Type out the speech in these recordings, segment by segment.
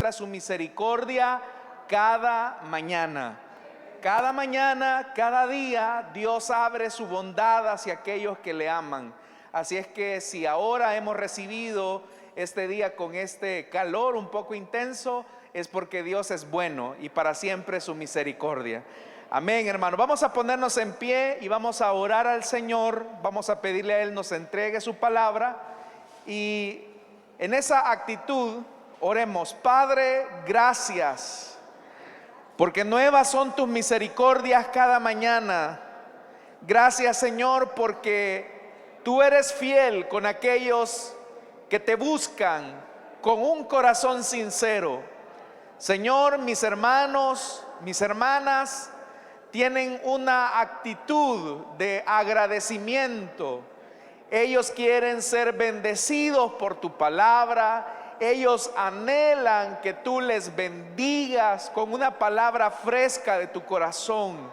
muestra su misericordia cada mañana. Cada mañana, cada día, Dios abre su bondad hacia aquellos que le aman. Así es que si ahora hemos recibido este día con este calor un poco intenso, es porque Dios es bueno y para siempre su misericordia. Amén, hermano. Vamos a ponernos en pie y vamos a orar al Señor. Vamos a pedirle a Él nos entregue su palabra. Y en esa actitud oremos: Padre, gracias, porque nuevas son tus misericordias cada mañana. Gracias, Señor, porque tú eres fiel con aquellos que te buscan con un corazón sincero. Señor, mis hermanos, mis hermanas tienen una actitud de agradecimiento. Ellos quieren ser bendecidos por tu palabra. Ellos anhelan que tú les bendigas con una palabra fresca de tu corazón.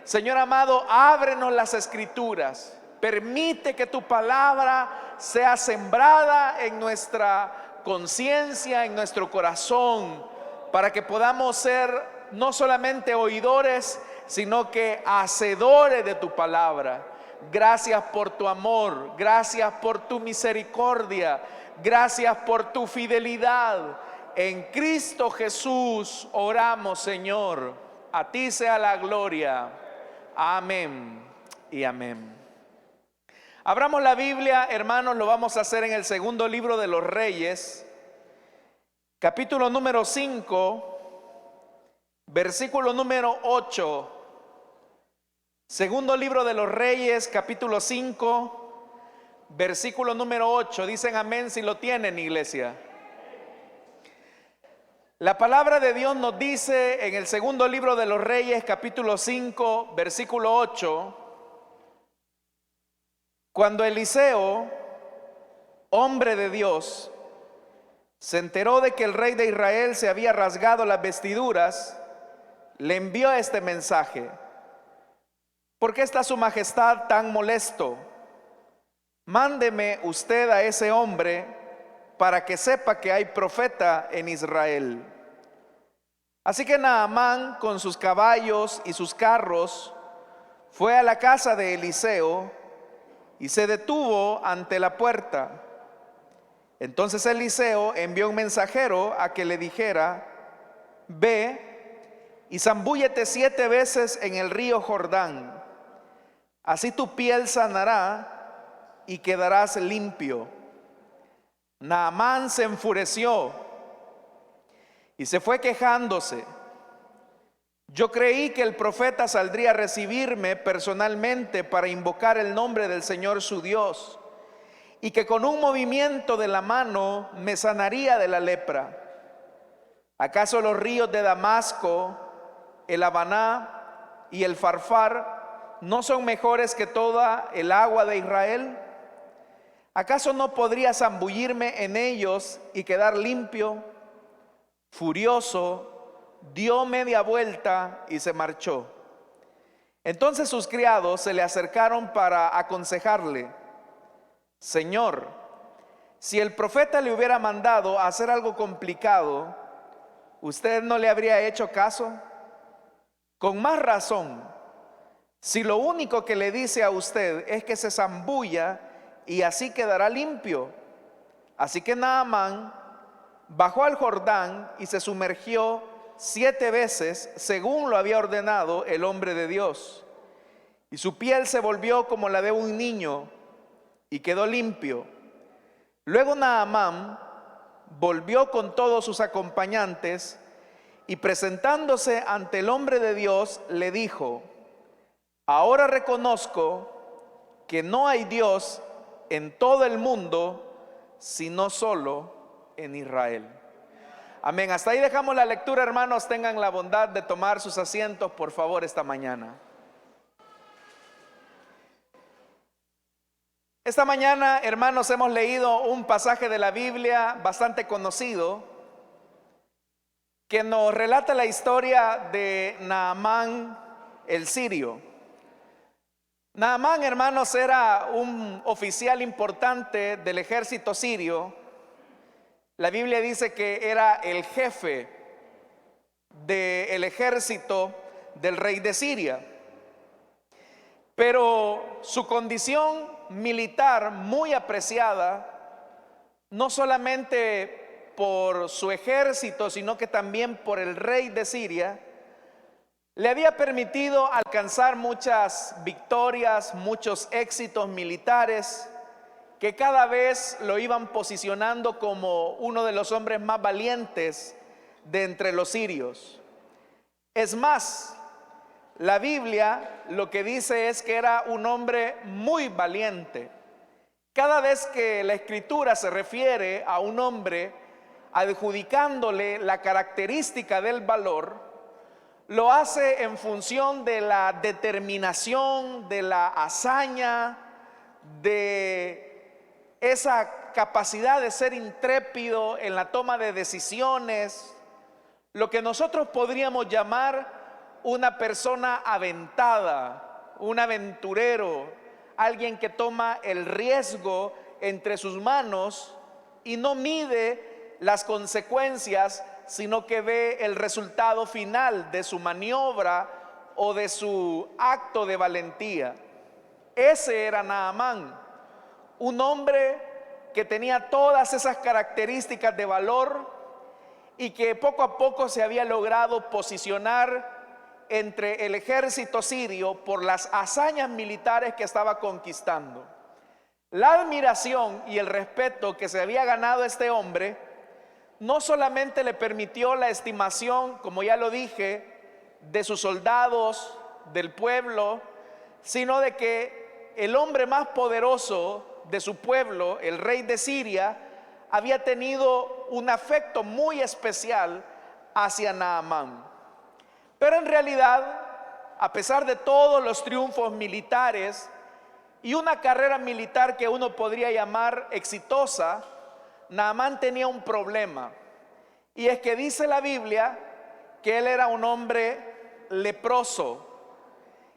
Señor amado, ábrenos las escrituras. Permite que tu palabra sea sembrada en nuestra conciencia, en nuestro corazón, para que podamos ser no solamente oidores, sino que hacedores de tu palabra. Gracias por tu amor, gracias por tu misericordia, gracias por tu fidelidad. En Cristo Jesús oramos, Señor. A ti sea la gloria. Amén y amén. Abramos la Biblia, hermanos, lo vamos a hacer en el segundo libro de los Reyes, capítulo número 5, versículo número 8. Segundo libro de los Reyes, capítulo 5, versículo número 8. Dicen amén si lo tienen, iglesia. La palabra de Dios nos dice en el segundo libro de los Reyes, capítulo 5, versículo 8: cuando Eliseo, hombre de Dios, se enteró de que el rey de Israel se había rasgado las vestiduras, le envió este mensaje: ¿por qué está su majestad tan molesto? Mándeme usted a ese hombre para que sepa que hay profeta en Israel. Así que Naamán, con sus caballos y sus carros, fue a la casa de Eliseo y se detuvo ante la puerta. Entonces Eliseo envió un mensajero a que le dijera: ve y zambúllete 7 veces en el río Jordán. Así tu piel sanará y quedarás limpio. Naamán se enfureció y se fue quejándose: yo creí que el profeta saldría a recibirme personalmente para invocar el nombre del Señor su Dios, y que con un movimiento de la mano me sanaría de la lepra. ¿Acaso los ríos de Damasco, el Habaná y el Farfar no son mejores que toda el agua de Israel? ¿Acaso no podría zambullirme en ellos y quedar limpio? Furioso, dio media vuelta y se marchó. Entonces sus criados se le acercaron para aconsejarle: Señor, si el profeta le hubiera mandado a hacer algo complicado, ¿usted no le habría hecho caso? Con más razón, si lo único que le dice a usted es que se zambulla y así quedará limpio. Así que Naamán bajó al Jordán y se sumergió 7 veces según lo había ordenado el hombre de Dios, y su piel se volvió como la de un niño y quedó limpio. Luego Naamán volvió con todos sus acompañantes y presentándose ante el hombre de Dios le dijo: ahora reconozco que no hay Dios en todo el mundo sino solo en Israel. Amén. Hasta ahí dejamos la lectura, hermanos. Tengan la bondad de tomar sus asientos, por favor, esta mañana. Esta mañana, hermanos, hemos leído un pasaje de la Biblia bastante conocido que nos relata la historia de Naamán el sirio. Naamán, hermanos, era un oficial importante del ejército sirio. La Biblia dice que era el jefe del ejército del rey de Siria. Pero su condición militar muy apreciada, no solamente por su ejército, sino que también por el rey de Siria, le había permitido alcanzar muchas victorias, muchos éxitos militares, que cada vez lo iban posicionando como uno de los hombres más valientes de entre los sirios. Es más, la Biblia lo que dice es que era un hombre muy valiente. Cada vez que la Escritura se refiere a un hombre adjudicándole la característica del valor, lo hace en función de la determinación, de la hazaña, de esa capacidad de ser intrépido en la toma de decisiones, lo que nosotros podríamos llamar una persona aventada, un aventurero, alguien que toma el riesgo entre sus manos y no mide las consecuencias, sino que ve el resultado final de su maniobra o de su acto de valentía. Ese era Naamán, un hombre que tenía todas esas características de valor y que poco a poco se había logrado posicionar entre el ejército sirio por las hazañas militares que estaba conquistando. La admiración y el respeto que se había ganado este hombre no solamente le permitió la estimación, como ya lo dije, de sus soldados, del pueblo, sino de que el hombre más poderoso de su pueblo, el rey de Siria, había tenido un afecto muy especial hacia Naamán. Pero en realidad, a pesar de todos los triunfos militares y una carrera militar que uno podría llamar exitosa, Naamán tenía un problema, y es que dice la Biblia que él era un hombre leproso.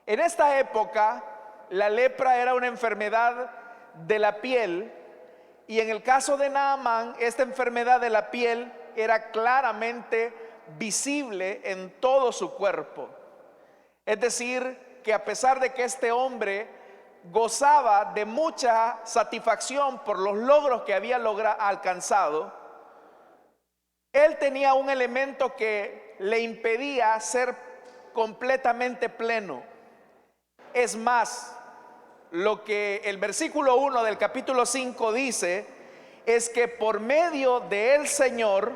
En esta época, la lepra era una enfermedad de la piel, y en el caso de Naamán, esta enfermedad de la piel era claramente visible en todo su cuerpo. Es decir, que a pesar de que este hombre gozaba de mucha satisfacción por los logros que había alcanzado, él tenía un elemento que le impedía ser completamente pleno. Es más, lo que el versículo 1 del capítulo 5 dice es que por medio del Señor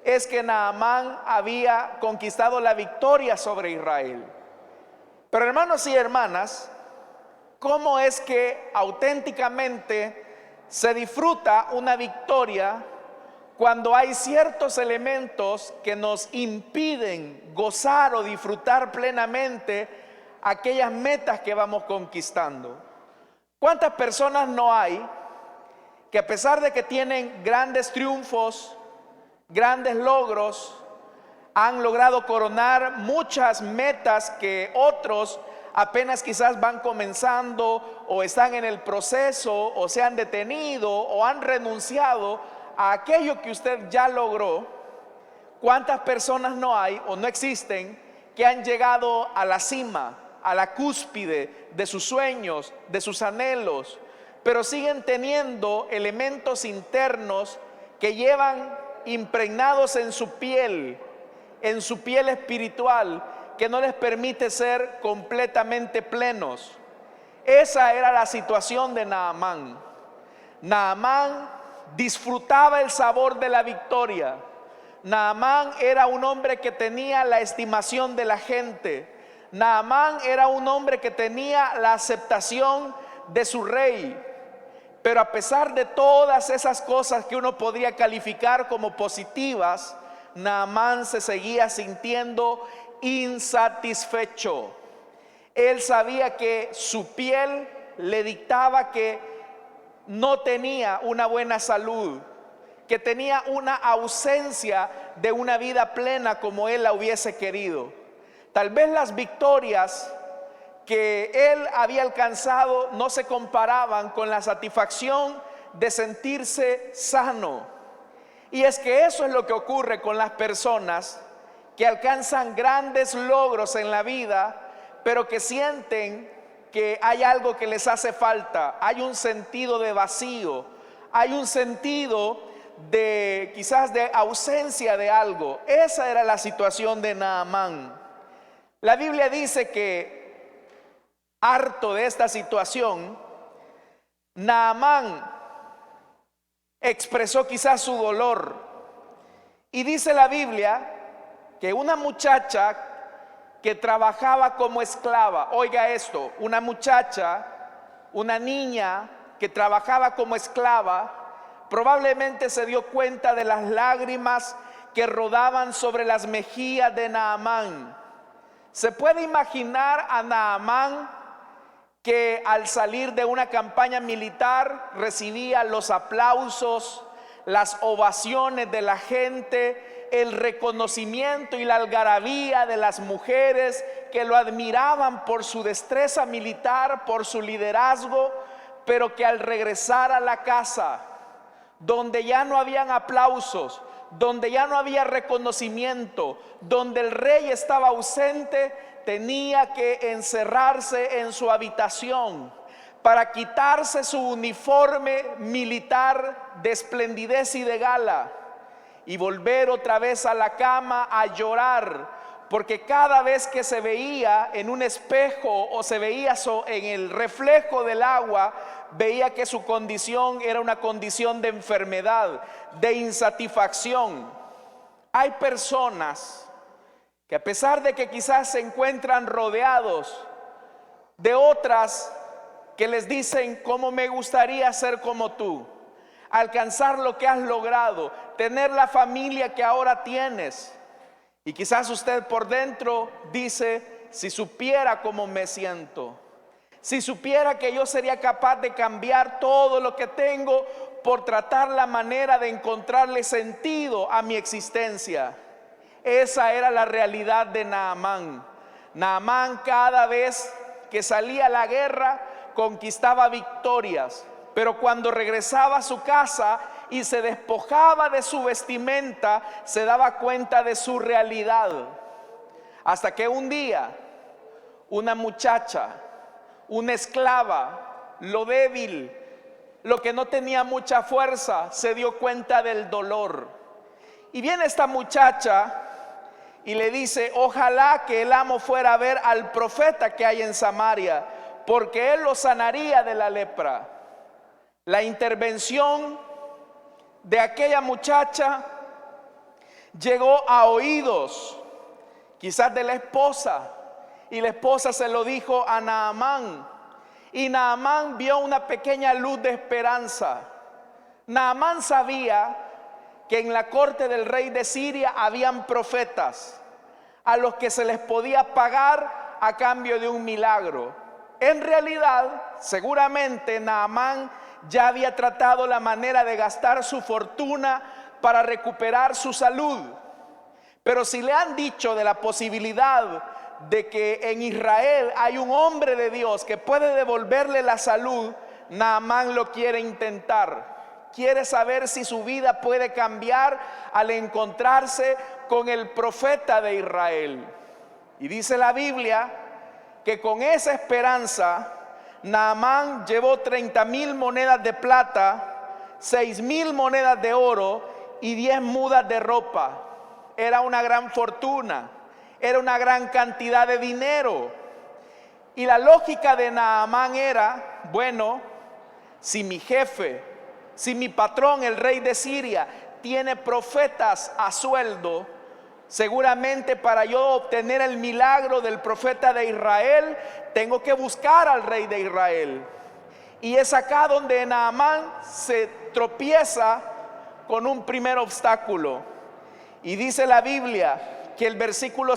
es que Naamán había conquistado la victoria sobre Israel. Pero hermanos y hermanas, ¿cómo es que auténticamente se disfruta una victoria cuando hay ciertos elementos que nos impiden gozar o disfrutar plenamente aquellas metas que vamos conquistando? ¿Cuántas personas no hay que a pesar de que tienen grandes triunfos, grandes logros, han logrado coronar muchas metas que otros apenas quizás van comenzando o están en el proceso o se han detenido o han renunciado a aquello que usted ya logró? ¿Cuántas personas no hay o no existen que han llegado a la cima, a la cúspide de sus sueños, de sus anhelos, pero siguen teniendo elementos internos que llevan impregnados en su piel espiritual, que no les permite ser completamente plenos? Esa era la situación de Naamán. Naamán disfrutaba el sabor de la victoria. Naamán era un hombre que tenía la estimación de la gente. Naamán era un hombre que tenía la aceptación de su rey. Pero a pesar de todas esas cosas que uno podría calificar como positivas, Naamán se seguía sintiendo insatisfecho. Él sabía que su piel le dictaba que no tenía una buena salud, que tenía una ausencia de una vida plena como él la hubiese querido. Tal vez las victorias que él había alcanzado no se comparaban con la satisfacción de sentirse sano. Y es que eso es lo que ocurre con las personas que alcanzan grandes logros en la vida, pero que sienten que hay algo que les hace falta, hay un sentido de vacío, hay un sentido de quizás de ausencia de algo. Esa era la situación de Naamán. La Biblia dice que, harto de esta situación, Naamán expresó quizás su dolor. Y dice la Biblia que una muchacha que trabajaba como esclava, oiga esto, una muchacha, una niña que trabajaba como esclava, probablemente se dio cuenta de las lágrimas que rodaban sobre las mejillas de Naamán. Se puede imaginar a Naamán que al salir de una campaña militar recibía los aplausos, las ovaciones de la gente, el reconocimiento y la algarabía de las mujeres que lo admiraban por su destreza militar, por su liderazgo, pero que al regresar a la casa, donde ya no habían aplausos, donde ya no había reconocimiento, donde el rey estaba ausente, tenía que encerrarse en su habitación para quitarse su uniforme militar de esplendidez y de gala y volver otra vez a la cama a llorar, porque cada vez que se veía en un espejo o se veía en el reflejo del agua, veía que su condición era una condición de enfermedad, de insatisfacción. Hay personas que a pesar de que quizás se encuentran rodeados de otras que les dicen: cómo me gustaría ser como tú, alcanzar lo que has logrado, tener la familia que ahora tienes. Y quizás usted por dentro dice: si supiera cómo me siento, si supiera que yo sería capaz de cambiar todo lo que tengo por tratar la manera de encontrarle sentido a mi existencia. Esa era la realidad de Naamán. Naamán, cada vez que salía a la guerra, conquistaba victorias, pero cuando regresaba a su casa y se despojaba de su vestimenta, se daba cuenta de su realidad. Hasta que un día, una muchacha, una esclava, lo débil, lo que no tenía mucha fuerza, se dio cuenta del dolor. Y viene esta muchacha y le dice: ojalá que el amo fuera a ver al profeta que hay en Samaria, porque él lo sanaría de la lepra. La intervención de aquella muchacha llegó a oídos quizás de la esposa, y la esposa se lo dijo a Naamán, y Naamán vio una pequeña luz de esperanza. Naamán sabía que en la corte del rey de Siria habían profetas a los que se les podía pagar a cambio de un milagro. En realidad, seguramente Naamán ya había tratado la manera de gastar su fortuna para recuperar su salud. Pero si le han dicho de la posibilidad de que en Israel hay un hombre de Dios que puede devolverle la salud, Naamán lo quiere intentar. Quiere saber si su vida puede cambiar al encontrarse con el profeta de Israel. Y dice la Biblia que con esa esperanza Naamán llevó 30,000 monedas de plata, 6,000 monedas de oro y 10 mudas de ropa. Era una gran fortuna, era una gran cantidad de dinero. Y la lógica de Naamán era: bueno, si mi jefe, si mi patrón, el rey de Siria, tiene profetas a sueldo, seguramente para yo obtener el milagro del profeta de Israel, tengo que buscar al rey de Israel. Y es acá donde Naamán se tropieza con un primer obstáculo. Y dice la Biblia que en el versículo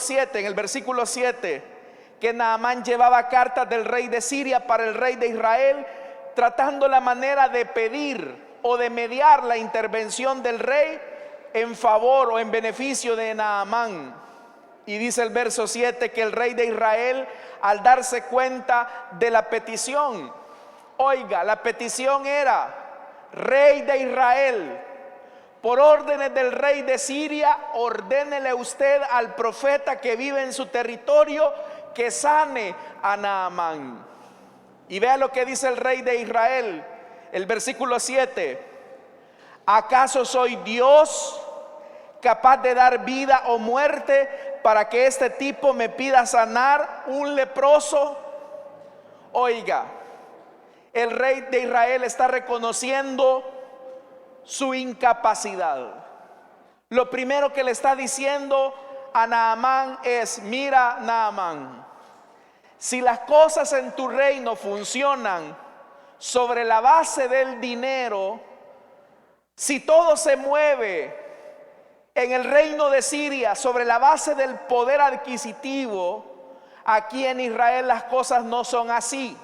7, que Naamán llevaba cartas del rey de Siria para el rey de Israel, tratando la manera de pedir o de mediar la intervención del rey en favor o en beneficio de Naamán. Y dice el verso 7 que el rey de Israel, al darse cuenta de la petición, oiga, la petición era: rey de Israel, por órdenes del rey de Siria, ordénele usted al profeta que vive en su territorio que sane a Naamán. Y vea lo que dice el rey de Israel, el versículo 7. ¿Acaso soy Dios capaz de dar vida o muerte para que este tipo me pida sanar un leproso? Oiga, el rey de Israel está reconociendo su incapacidad. Lo primero que le está diciendo a Naamán es: mira, Naamán, si las cosas en tu reino funcionan sobre la base del dinero, si todo se mueve en el reino de Siria sobre la base del poder adquisitivo, aquí en Israel las cosas no son así.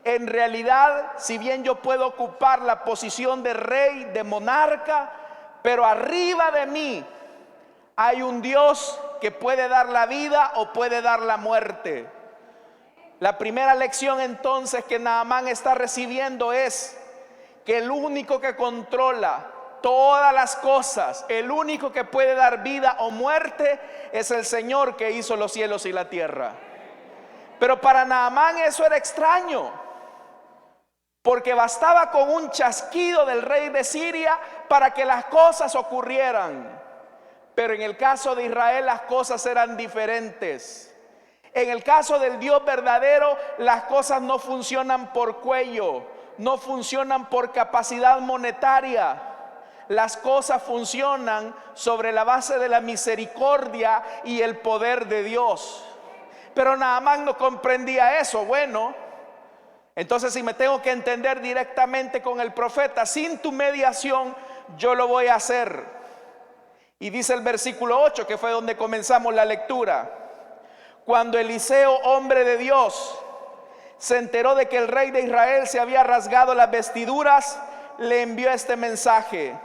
En realidad, si bien yo puedo ocupar la posición de rey, de monarca, pero arriba de mí hay un Dios que puede dar la vida o puede dar la muerte. La primera lección entonces que Naamán está recibiendo es que el único que controla todas las cosas, el único que puede dar vida o muerte, es el Señor que hizo los cielos y la tierra. Pero para Naamán eso era extraño, porque bastaba con un chasquido del rey de Siria para que las cosas ocurrieran. Pero en el caso de Israel las cosas eran diferentes. En el caso del Dios verdadero, las cosas no funcionan por cuello, no funcionan por capacidad monetaria. Las cosas funcionan sobre la base de la misericordia y el poder de Dios. Pero Naamán no comprendía eso. Bueno, entonces si me tengo que entender directamente con el profeta, sin tu mediación yo lo voy a hacer. Y dice el versículo 8, que fue donde comenzamos la lectura: cuando Eliseo, hombre de Dios, se enteró de que el rey de Israel se había rasgado las vestiduras, le envió este mensaje: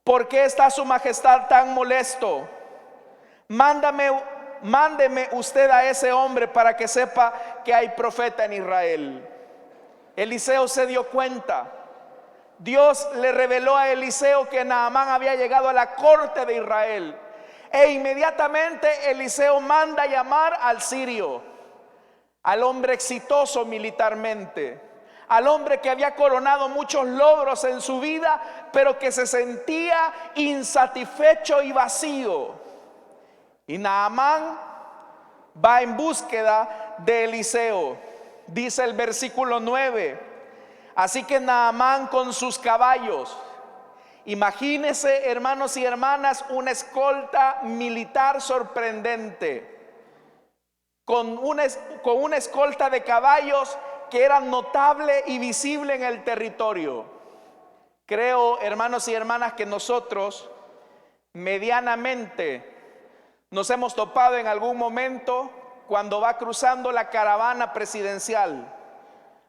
¿por qué está su majestad tan molesto? Mándeme usted a ese hombre para que sepa que hay profeta en Israel. Eliseo se dio cuenta. Dios le reveló a Eliseo que Naamán había llegado a la corte de Israel. E inmediatamente Eliseo manda llamar al sirio, al hombre exitoso militarmente, al hombre que había coronado muchos logros en su vida, pero que se sentía insatisfecho y vacío. Y Naamán va en búsqueda de Eliseo. Dice el versículo 9: así que Naamán con sus caballos, imagínense, hermanos y hermanas, una escolta militar sorprendente, con una escolta de caballos que era notable y visible en el territorio. Creo, hermanos y hermanas, que nosotros medianamente nos hemos topado en algún momento cuando va cruzando la caravana presidencial,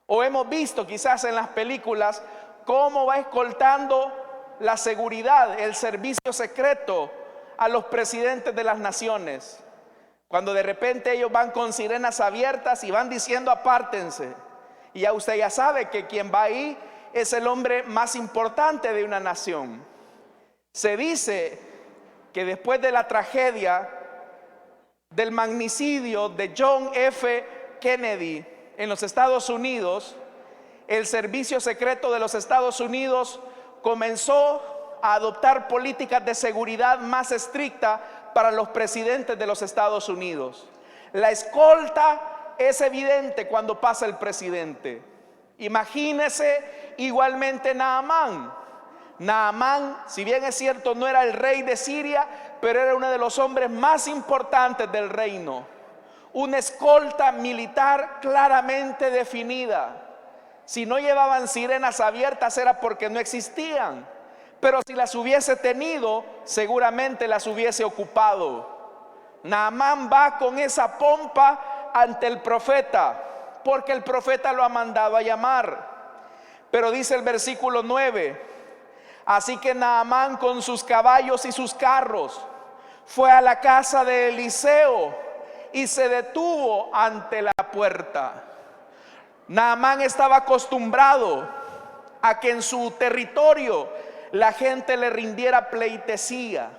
o hemos visto quizás en las películas cómo va escoltando la seguridad, el servicio secreto a los presidentes de las naciones, cuando de repente ellos van con sirenas abiertas y van diciendo apártense, y ya usted ya sabe que quien va ahí es el hombre más importante de una nación. Se dice que después de la tragedia del magnicidio de John F. Kennedy en los Estados Unidos, el servicio secreto de los Estados Unidos comenzó a adoptar políticas de seguridad más estrictas para los presidentes de los Estados Unidos. La escolta es evidente cuando pasa el presidente. Imagínese igualmente Naamán. Naamán, si bien es cierto, no era el rey de Siria, pero era uno de los hombres más importantes del reino. Una escolta militar claramente definida. Si no llevaban sirenas abiertas era porque no existían, pero si las hubiese tenido, seguramente las hubiese ocupado. Naamán va con esa pompa ante el profeta, porque el profeta lo ha mandado a llamar. Pero dice el versículo 9: así que Naamán con sus caballos y sus carros fue a la casa de Eliseo y se detuvo ante la puerta. Naamán estaba acostumbrado a que en su territorio la gente le rindiera pleitesía.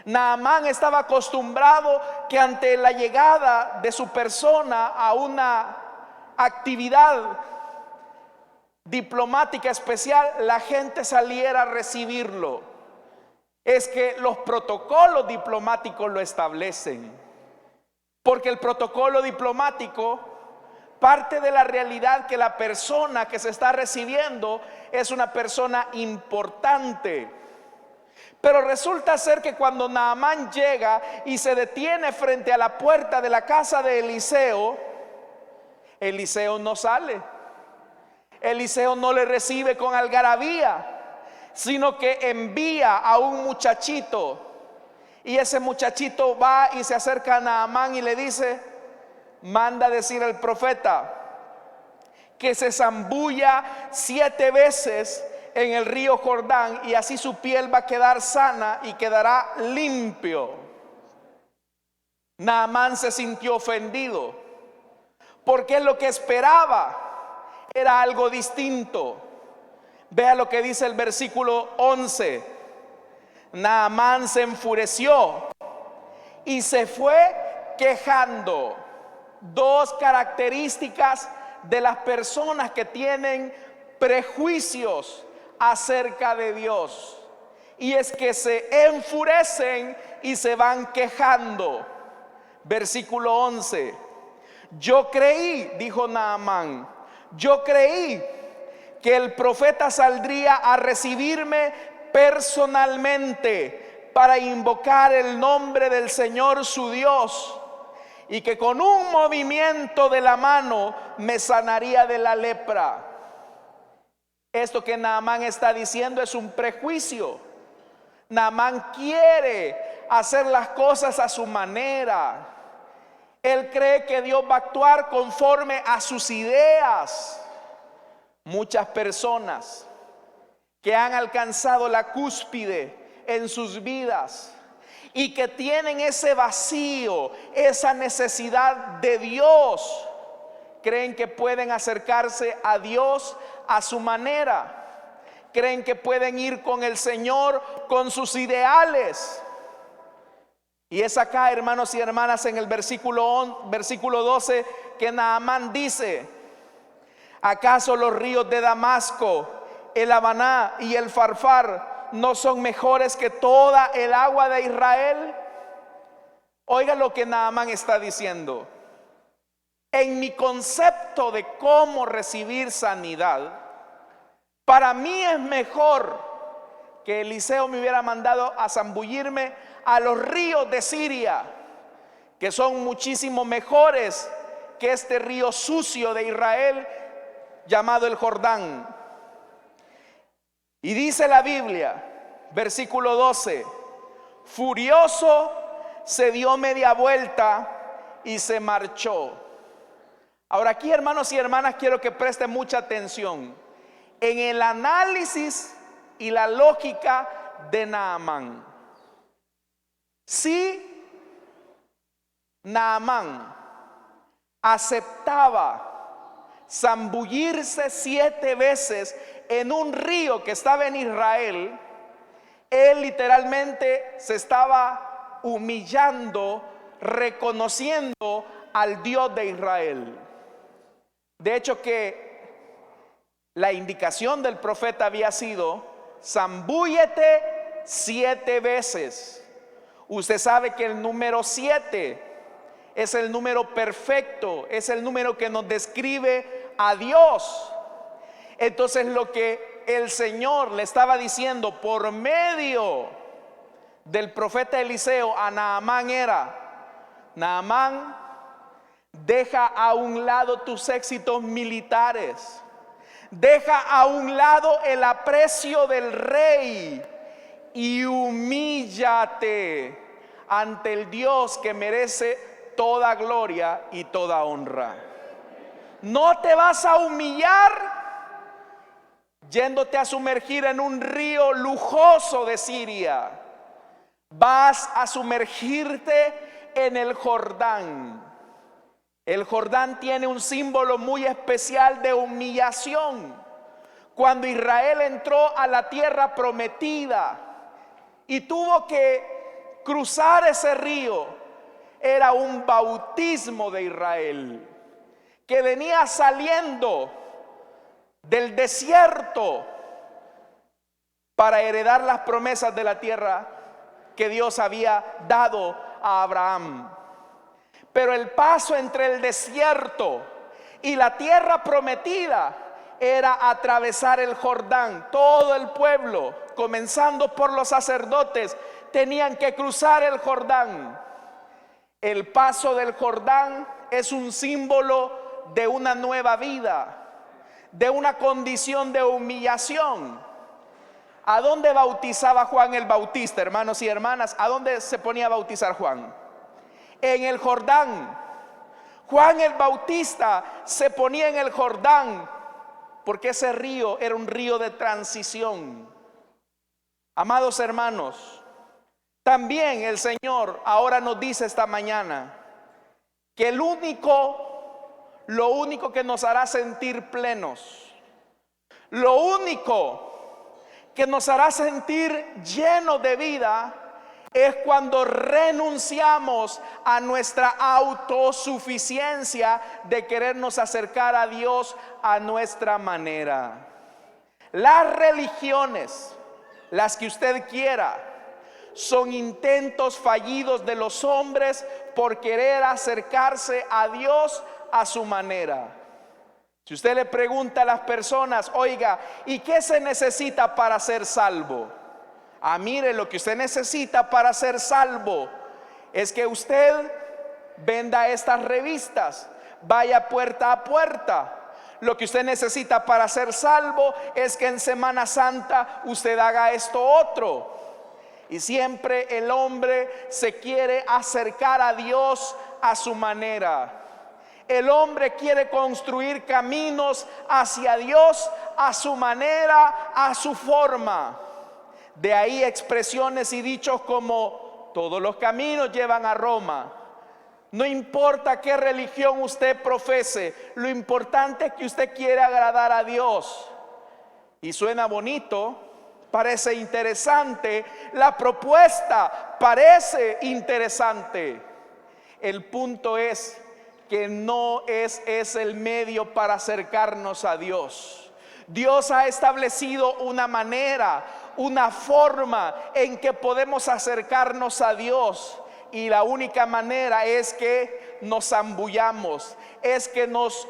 Naamán estaba acostumbrado que ante la llegada de su persona a una actividad diplomática especial, la gente saliera a recibirlo. Es que los protocolos diplomáticos lo establecen, porque el protocolo diplomático parte de la realidad que la persona que se está recibiendo es una persona importante. Pero resulta ser que cuando Naamán llega y se detiene frente a la puerta de la casa de Eliseo, Eliseo no sale. Eliseo no le recibe con algarabía, sino que envía a un muchachito. Y ese muchachito va y se acerca a Naamán y le dice: manda decir al profeta que se zambulla 7 veces en el río Jordán, y así su piel va a quedar sana y quedará limpio. Naamán se sintió ofendido, porque lo que esperaba era algo distinto. Vea lo que dice el versículo 11. Naamán se enfureció y se fue quejando. 2 características de las personas que tienen prejuicios acerca de Dios, y es que se enfurecen y se van quejando. Versículo 11. Yo creí, dijo Naamán, yo creí que el profeta saldría a recibirme personalmente para invocar el nombre del Señor su Dios, y que con un movimiento de la mano me sanaría de la lepra. Esto que Naamán está diciendo es un prejuicio. Naamán quiere hacer las cosas a su manera. Él cree que Dios va a actuar conforme a sus ideas. Muchas personas que han alcanzado la cúspide en sus vidas y que tienen ese vacío, esa necesidad de Dios, creen que pueden acercarse a Dios a su manera. Creen que pueden ir con el Señor con sus ideales. Y es acá, hermanos y hermanas, en el versículo 12 que Naamán dice: ¿acaso los ríos de Damasco, el Habaná y el Farfar no son mejores que toda el agua de Israel? Oiga lo que Naamán está diciendo. En mi concepto de cómo recibir sanidad, para mí es mejor que Eliseo me hubiera mandado a zambullirme a los ríos de Siria, que son muchísimo mejores que este río sucio de Israel llamado el Jordán. Y dice la Biblia, versículo 12: furioso se dio media vuelta y se marchó. Ahora aquí, hermanos y hermanas, quiero que presten mucha atención en el análisis y la lógica de Naamán. Si Naamán aceptaba zambullirse 7 veces en un río que estaba en Israel, él literalmente se estaba humillando, reconociendo al Dios de Israel. De hecho, que la indicación del profeta había sido: zambúllete 7 veces. Usted sabe que el número 7 es el número perfecto, es el número que nos describe a Dios. Entonces, lo que el Señor le estaba diciendo por medio del profeta Eliseo a Naamán era: Naamán, deja a un lado tus éxitos militares, deja a un lado el aprecio del rey y humíllate ante el Dios que merece toda gloria y toda honra. No te vas a humillar yéndote a sumergir en un río lujoso de Siria. Vas a sumergirte en el Jordán. El Jordán tiene un símbolo muy especial de humillación. cuando Israel entró a la tierra prometida y tuvo que cruzar ese río, era un bautismo de Israel que venía saliendo del desierto para heredar las promesas de la tierra que Dios había dado a Abraham. Pero el paso entre el desierto y la tierra prometida era atravesar el Jordán. Todo el pueblo, comenzando por los sacerdotes, tenían que cruzar el Jordán. El paso del Jordán es un símbolo de una nueva vida, de una condición de humillación. ¿A dónde bautizaba Juan el Bautista, hermanos y hermanas? ¿A dónde se ponía a bautizar Juan? En el Jordán. Juan el Bautista se ponía en el Jordán porque ese río era un río de transición. Amados hermanos, también el Señor ahora nos dice esta mañana que lo único que nos hará sentir plenos, lo único que nos hará sentir llenos de vida, es cuando renunciamos a nuestra autosuficiencia de querernos acercar a Dios a nuestra manera. Las religiones, las que usted quiera, son intentos fallidos de los hombres por querer acercarse a Dios a su manera. Si usted le pregunta a las personas, oiga, ¿y qué se necesita para ser salvo? Mire, lo que usted necesita para ser salvo es que usted venda estas revistas, vaya puerta a puerta. Lo que usted necesita para ser salvo es que en Semana Santa usted haga esto otro. Y siempre el hombre se quiere acercar a Dios a su manera. El hombre quiere construir caminos hacia Dios a su manera, a su forma. De ahí expresiones y dichos como: todos los caminos llevan a Roma. No importa qué religión usted profese, lo importante es que usted quiere agradar a Dios. Y suena bonito, parece interesante, la propuesta parece interesante. El punto es que no es el medio para acercarnos a Dios. Dios ha establecido una manera, una forma en que podemos acercarnos a Dios, y la única manera es que nos zambullamos, es que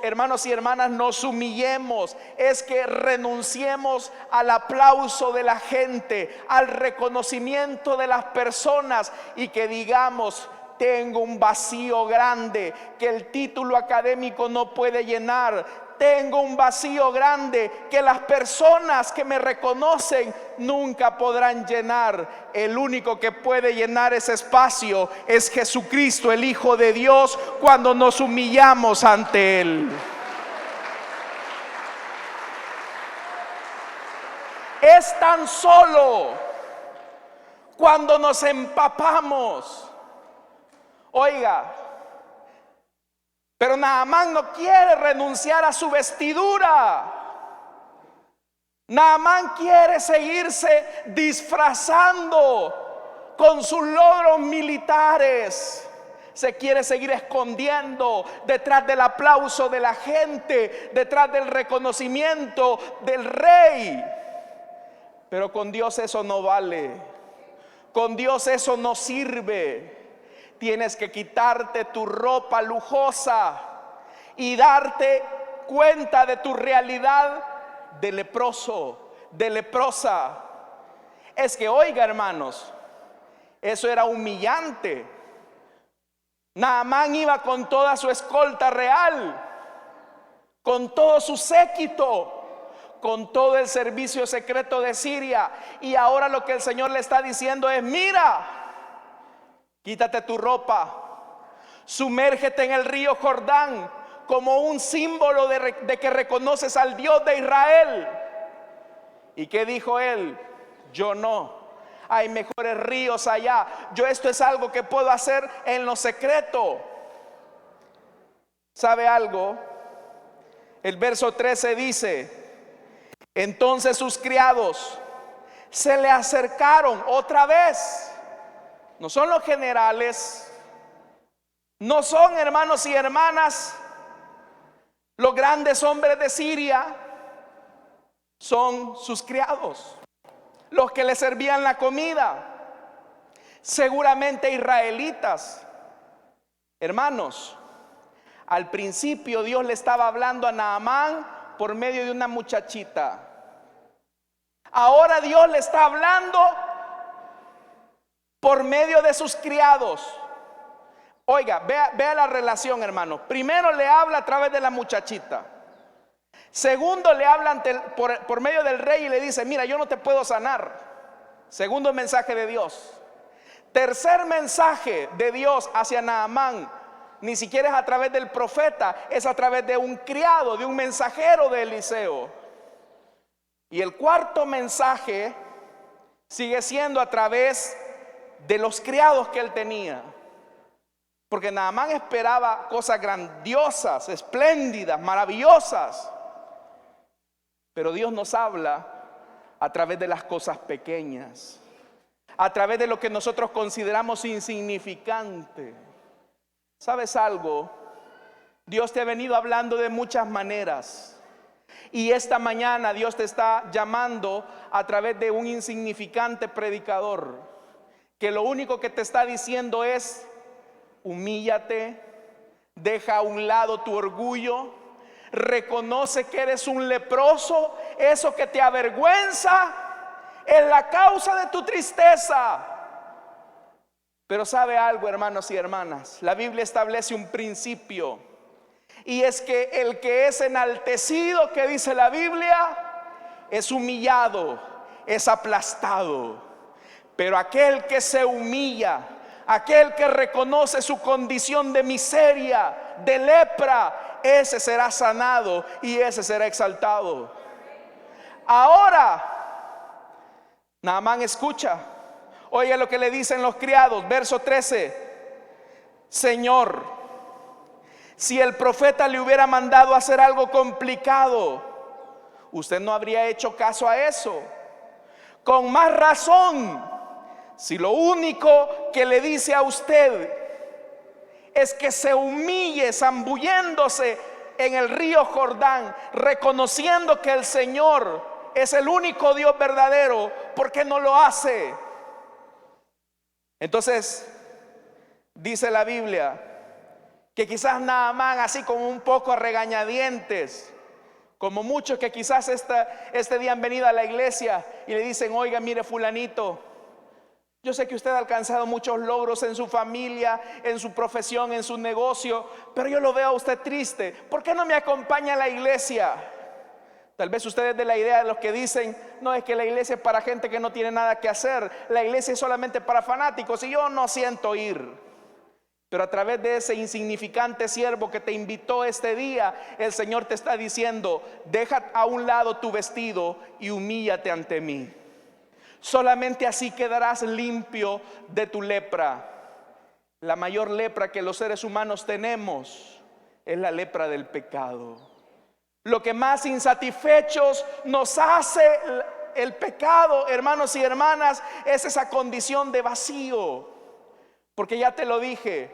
hermanos y hermanas, nos humillemos, es que renunciemos al aplauso de la gente, al reconocimiento de las personas, y que digamos: tengo un vacío grande que el título académico no puede llenar. Tengo un vacío grande que las personas que me reconocen nunca podrán llenar. El único que puede llenar ese espacio es Jesucristo, el Hijo de Dios, cuando nos humillamos ante Él. Es tan solo cuando nos empapamos. Oiga, pero Naamán no quiere renunciar a su vestidura. Naamán quiere seguirse disfrazando con sus logros militares. Se quiere seguir escondiendo detrás del aplauso de la gente, detrás del reconocimiento del rey. Pero con Dios eso no vale. Con Dios eso no sirve. Tienes que quitarte tu ropa lujosa y darte cuenta de tu realidad de leproso, de leprosa. Es que, oiga, hermanos, eso era humillante. Naamán iba con toda su escolta real, con todo su séquito, con todo el servicio secreto de Siria, y ahora lo que el Señor le está diciendo es: mira, quítate tu ropa, sumérgete en el río Jordán como un símbolo de que reconoces al Dios de Israel. ¿Y qué dijo él? Yo no, hay mejores ríos allá. Yo esto es algo que puedo hacer en lo secreto. ¿Sabe algo? El verso 13 dice: Entonces sus criados se le acercaron otra vez. No son los generales, no son, hermanos y hermanas, los grandes hombres de Siria, son sus criados, los que le servían la comida, seguramente israelitas. Hermanos, al principio Dios le estaba hablando a Naamán por medio de una muchachita. Ahora Dios le está hablando por medio de sus criados. Oiga, vea la relación, hermano. Primero le habla a través de la muchachita. Segundo le habla por medio del rey y le dice: mira, yo no te puedo sanar. Segundo mensaje de Dios. Tercer mensaje de Dios hacia Naamán, ni siquiera es a través del profeta, es a través de un criado, de un mensajero de Eliseo. Y el cuarto mensaje sigue siendo a través de los criados que él tenía. Porque Naamán esperaba cosas grandiosas, espléndidas, maravillosas. Pero Dios nos habla a través de las cosas pequeñas, a través de lo que nosotros consideramos insignificante. ¿Sabes algo? Dios te ha venido hablando de muchas maneras. Y esta mañana Dios te está llamando a través de un insignificante predicador, que lo único que te está diciendo es: humíllate, deja a un lado tu orgullo, reconoce que eres un leproso. Eso que te avergüenza es la causa de tu tristeza. Pero ¿sabe algo, hermanos y hermanas? La Biblia establece un principio, y es que el que es enaltecido, que dice la Biblia, es humillado, es aplastado. Pero aquel que se humilla, aquel que reconoce su condición de miseria, de lepra, ese será sanado y ese será exaltado. Ahora, Naamán escucha. Oiga lo que le dicen los criados, verso 13. Señor, si el profeta le hubiera mandado a hacer algo complicado, usted no habría hecho caso a eso. Con más razón, si lo único que le dice a usted es que se humille zambulléndose en el río Jordán, reconociendo que el Señor es el único Dios verdadero, ¿por qué no lo hace? Entonces, dice la Biblia que quizás Naamán, así como un poco a regañadientes, como muchos que quizás este día han venido a la iglesia y le dicen: oiga, mire fulanito, yo sé que usted ha alcanzado muchos logros en su familia, en su profesión, en su negocio, pero yo lo veo a usted triste. ¿Por qué no me acompaña a la iglesia? Tal vez ustedes de la idea de los que dicen: no, es que la iglesia es para gente que no tiene nada que hacer, la iglesia es solamente para fanáticos y yo no siento ir. Pero a través de ese insignificante siervo que te invitó este día, el Señor te está diciendo: deja a un lado tu vestido y humíllate ante mí. Solamente así quedarás limpio de tu lepra. La mayor lepra que los seres humanos tenemos es la lepra del pecado. Lo que más insatisfechos nos hace el pecado, hermanos y hermanas, es esa condición de vacío. Porque ya te lo dije,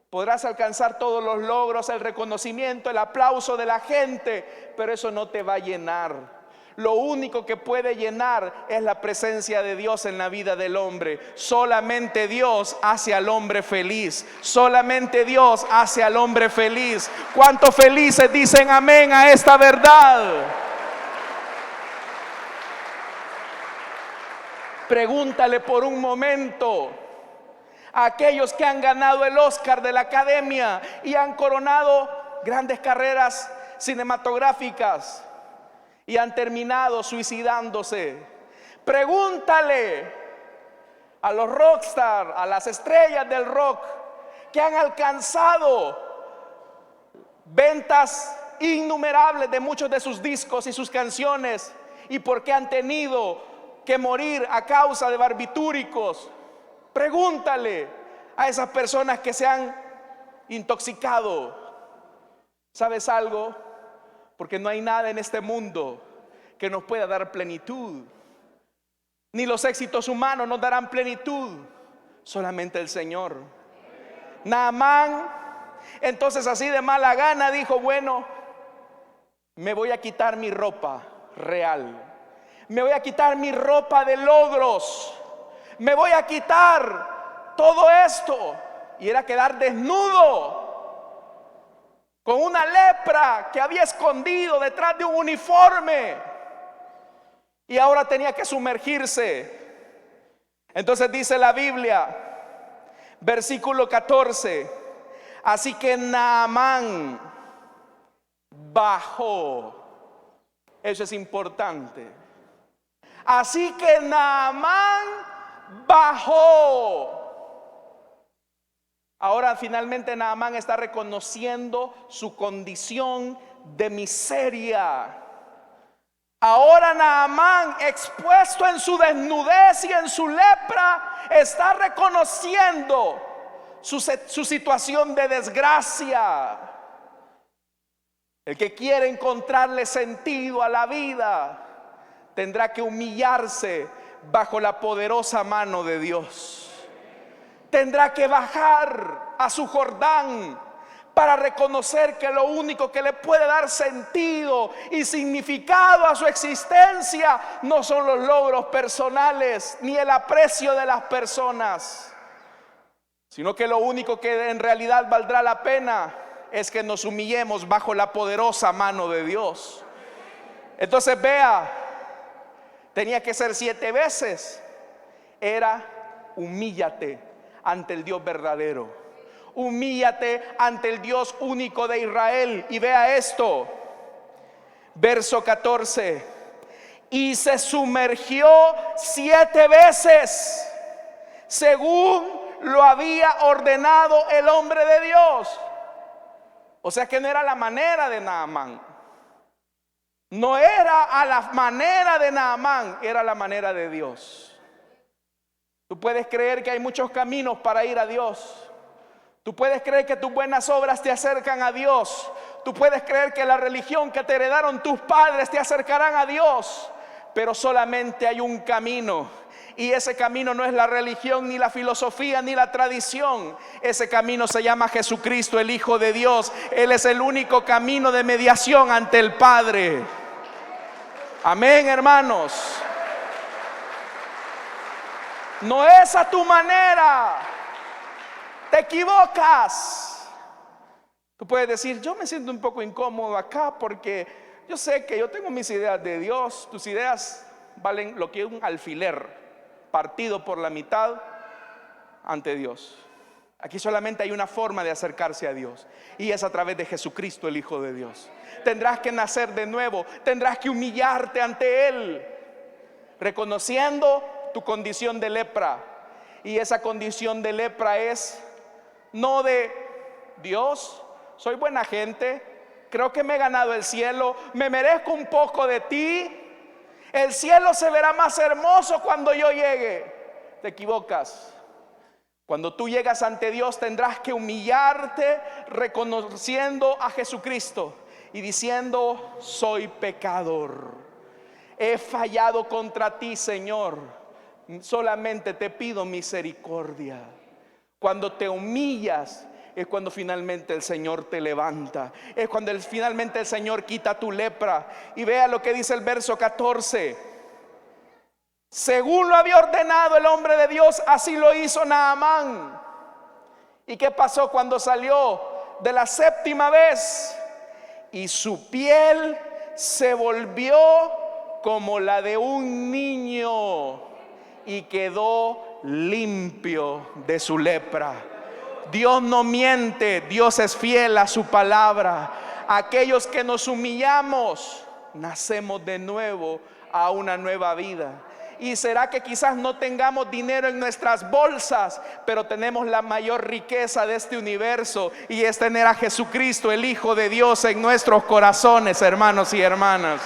podrás alcanzar todos los logros, el reconocimiento, el aplauso de la gente, pero eso no te va a llenar. Lo único que puede llenar es la presencia de Dios en la vida del hombre. Solamente Dios hace al hombre feliz. Solamente Dios hace al hombre feliz. ¿Cuántos felices dicen amén a esta verdad? Pregúntale por un momento a aquellos que han ganado el Oscar de la Academia y han coronado grandes carreras cinematográficas y han terminado suicidándose. Pregúntale a los rockstar, a las estrellas del rock que han alcanzado ventas innumerables de muchos de sus discos y sus canciones, y por qué han tenido que morir a causa de barbitúricos. Pregúntale a esas personas que se han intoxicado. ¿Sabes algo? Porque no hay nada en este mundo que nos pueda dar plenitud. Ni los éxitos humanos nos darán plenitud, solamente el Señor. Naamán, entonces así de mala gana dijo: bueno, me voy a quitar mi ropa real, me voy a quitar mi ropa de logros, me voy a quitar todo esto. Y era quedar desnudo, con una lepra que había escondido detrás de un uniforme, y ahora tenía que sumergirse. Entonces dice la Biblia, versículo 14: así que Naamán bajó. Eso es importante. Así que Naamán bajó. Ahora finalmente Naamán está reconociendo su condición de miseria. Ahora Naamán, expuesto en su desnudez y en su lepra, está reconociendo su situación de desgracia. El que quiere encontrarle sentido a la vida tendrá que humillarse bajo la poderosa mano de Dios. Tendrá que bajar a su Jordán para reconocer que lo único que le puede dar sentido y significado a su existencia no son los logros personales ni el aprecio de las personas, sino que lo único que en realidad valdrá la pena es que nos humillemos bajo la poderosa mano de Dios. Entonces vea, tenía que ser 7 veces. Era: humíllate ante el Dios verdadero, humíllate ante el Dios único de Israel. Y vea esto, verso 14: y se sumergió 7 veces según lo había ordenado el hombre de Dios. O sea que no era la manera de Naamán, no era a la manera de Naamán, era la manera de Dios. Tú puedes creer que hay muchos caminos para ir a Dios. Tú puedes creer que tus buenas obras te acercan a Dios. Tú puedes creer que la religión que te heredaron tus padres te acercarán a Dios. Pero solamente hay un camino. Y ese camino no es la religión, ni la filosofía, ni la tradición. Ese camino se llama Jesucristo, el Hijo de Dios. Él es el único camino de mediación ante el Padre. Amén, hermanos. No es a tu manera. Te equivocas. Tú puedes decir: yo me siento un poco incómodo acá porque yo sé que yo tengo mis ideas de Dios. Tus ideas valen lo que es un alfiler partido por la mitad ante Dios. Aquí solamente hay una forma de acercarse a Dios, y es a través de Jesucristo, el Hijo de Dios. Tendrás que nacer de nuevo, tendrás que humillarte ante Él, reconociendo tu condición de lepra. Y esa condición de lepra es no de: Dios, soy buena gente, creo que me he ganado el cielo, me merezco un poco de ti, el cielo se verá más hermoso cuando yo llegue. Te equivocas. Cuando tú llegas ante Dios tendrás que humillarte reconociendo a Jesucristo y diciendo: soy pecador, he fallado contra ti, Señor, solamente te pido misericordia. Cuando te humillas es cuando finalmente el Señor te levanta, es cuando finalmente el Señor quita tu lepra. Y vea lo que dice el verso 14: según lo había ordenado el hombre de Dios, así lo hizo Naamán. ¿Y qué pasó cuando salió de la 7ª vez? Y su piel se volvió como la de un niño y quedó limpio de su lepra. Dios no miente, Dios es fiel a su palabra. Aquellos que nos humillamos, nacemos de nuevo a una nueva vida. Y será que quizás no tengamos dinero en nuestras bolsas, pero tenemos la mayor riqueza de este universo, y es tener a Jesucristo, el Hijo de Dios, en nuestros corazones, hermanos y hermanas.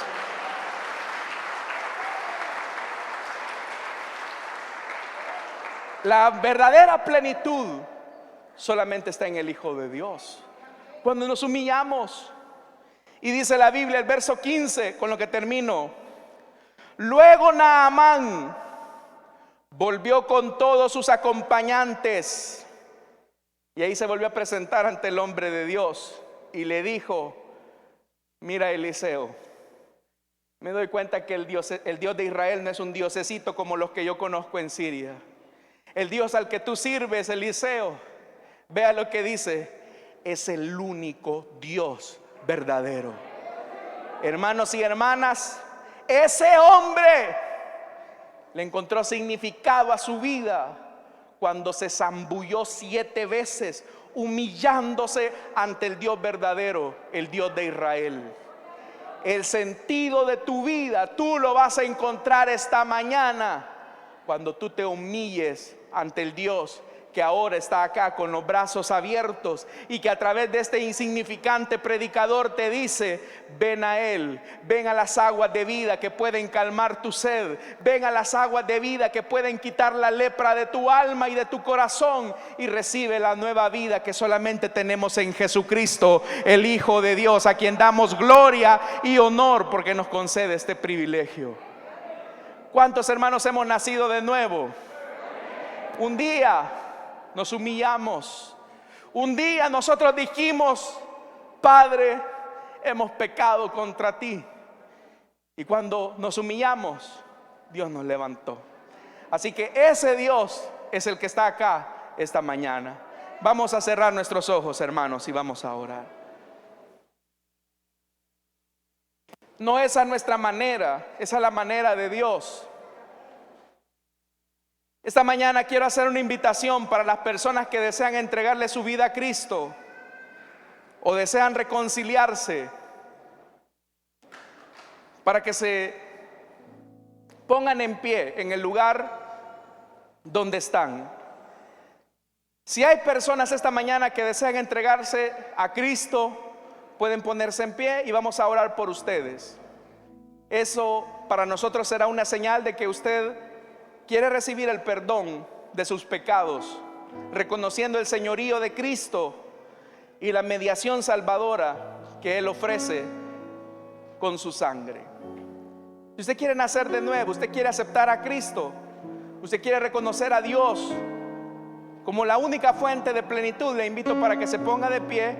La verdadera plenitud solamente está en el Hijo de Dios. Cuando nos humillamos. Y dice la Biblia, el verso 15, con lo que termino: Luego Naamán volvió con todos sus acompañantes y ahí se volvió a presentar ante el hombre de Dios y le dijo: mira, Eliseo, me doy cuenta que el Dios de Israel no es un diosecito como los que yo conozco en Siria. El Dios al que tú sirves, Eliseo, vea lo que dice, es el único Dios verdadero. Hermanos y hermanas, ese hombre le encontró significado a su vida cuando se zambulló 7 veces, humillándose ante el Dios verdadero, el Dios de Israel. El sentido de tu vida tú lo vas a encontrar esta mañana cuando tú te humilles ante el Dios que ahora está acá con los brazos abiertos y que a través de este insignificante predicador te dice: ven a Él, ven a las aguas de vida que pueden calmar tu sed, ven a las aguas de vida que pueden quitar la lepra de tu alma y de tu corazón, y recibe la nueva vida que solamente tenemos en Jesucristo, el Hijo de Dios, a quien damos gloria y honor porque nos concede este privilegio. ¿Cuántos hermanos hemos nacido de nuevo? Un día nos humillamos. Un día nosotros dijimos: Padre, hemos pecado contra ti. Y cuando nos humillamos, Dios nos levantó. Así que ese Dios es el que está acá esta mañana. Vamos a cerrar nuestros ojos, hermanos, y vamos a orar. No es a nuestra manera, es a la manera de Dios. Esta mañana quiero hacer una invitación para las personas que desean entregarle su vida a Cristo o desean reconciliarse, para que se pongan en pie en el lugar donde están. Si hay personas esta mañana que desean entregarse a Cristo, pueden ponerse en pie y vamos a orar por ustedes. Eso para nosotros será una señal de que usted quiere recibir el perdón de sus pecados, reconociendo el señorío de Cristo y la mediación salvadora que Él ofrece con su sangre. Si usted quiere nacer de nuevo, usted quiere aceptar a Cristo, usted quiere reconocer a Dios como la única fuente de plenitud, le invito para que se ponga de pie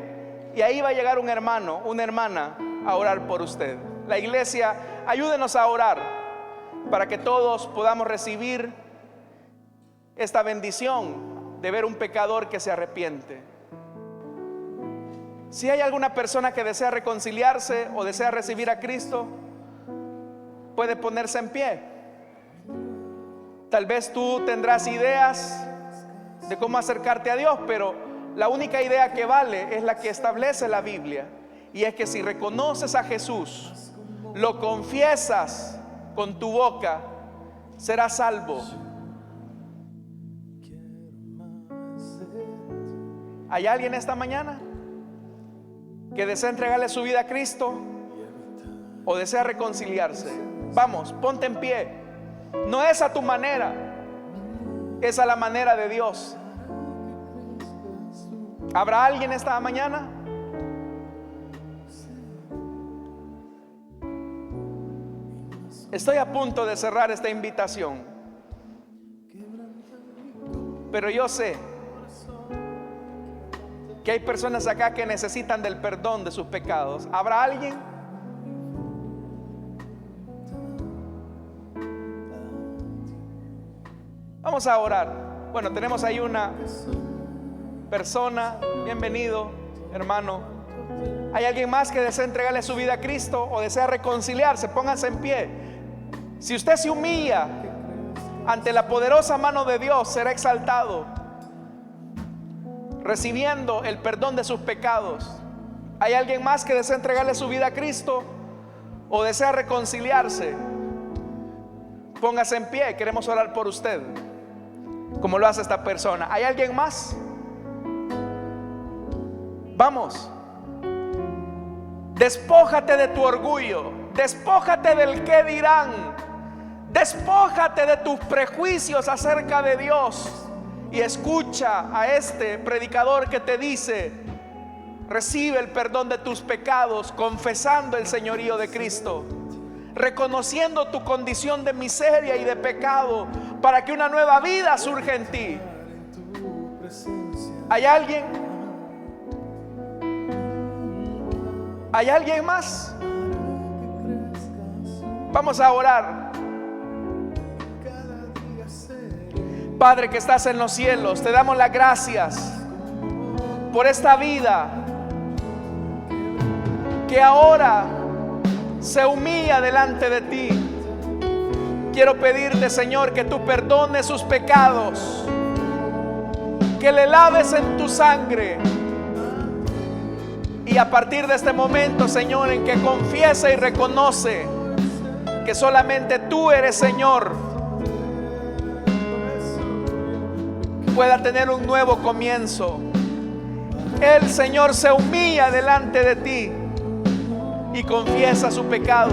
y ahí va a llegar un hermano, una hermana a orar por usted. La iglesia, ayúdenos a orar para que todos podamos recibir esta bendición de ver un pecador que se arrepiente. Si hay alguna persona que desea reconciliarse o desea recibir a Cristo, puede ponerse en pie. Tal vez tú tendrás ideas de cómo acercarte a Dios, pero la única idea que vale es la que establece la Biblia, y es que si reconoces a Jesús, lo confiesas con tu boca, serás salvo. ¿Hay alguien esta mañana que desea entregarle su vida a Cristo o desea reconciliarse? Vamos, ponte en pie. No es a tu manera, es a la manera de Dios. ¿Habrá alguien esta mañana? Estoy a punto de cerrar esta invitación, pero yo sé que hay personas acá que necesitan del perdón de sus pecados. ¿Habrá alguien? Vamos a orar. Bueno, tenemos ahí una persona. Bienvenido, hermano. ¿Hay alguien más que desea entregarle su vida a Cristo o desea reconciliarse? Pónganse en pie. Si usted se humilla ante la poderosa mano de Dios, será exaltado, recibiendo el perdón de sus pecados. ¿Hay alguien más que desea entregarle su vida a Cristo o desea reconciliarse? Póngase en pie, queremos orar por usted, como lo hace esta persona. ¿Hay alguien más? Vamos. Despójate de tu orgullo, despójate del qué dirán, despójate de tus prejuicios acerca de Dios y escucha a este predicador que te dice: recibe el perdón de tus pecados confesando el señorío de Cristo. reconociendo tu condición de miseria y de pecado, para que una nueva vida surja en ti. ¿Hay alguien? ¿Hay alguien más? Vamos a orar. Padre que estás en los cielos, te damos las gracias por esta vida que ahora se humilla delante de ti. Quiero pedirte, Señor, que tú perdones sus pecados, que le laves en tu sangre, y a partir de este momento, Señor, en que confiesa y reconoce que solamente tú eres Señor, pueda tener un nuevo comienzo. El Señor se humilla delante de ti y confiesa su pecado.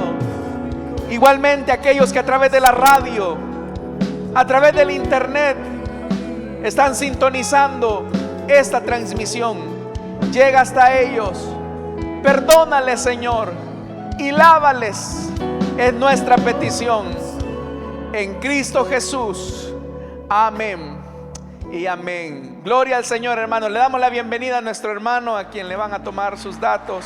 Igualmente aquellos que a través de la radio, a través del internet, están sintonizando esta transmisión, llega hasta ellos. Perdónales, Señor, y lávales, es nuestra petición en Cristo Jesús. Amén y amén. Gloria al Señor, hermanos. Le damos la bienvenida a nuestro hermano, a quien le van a tomar sus datos.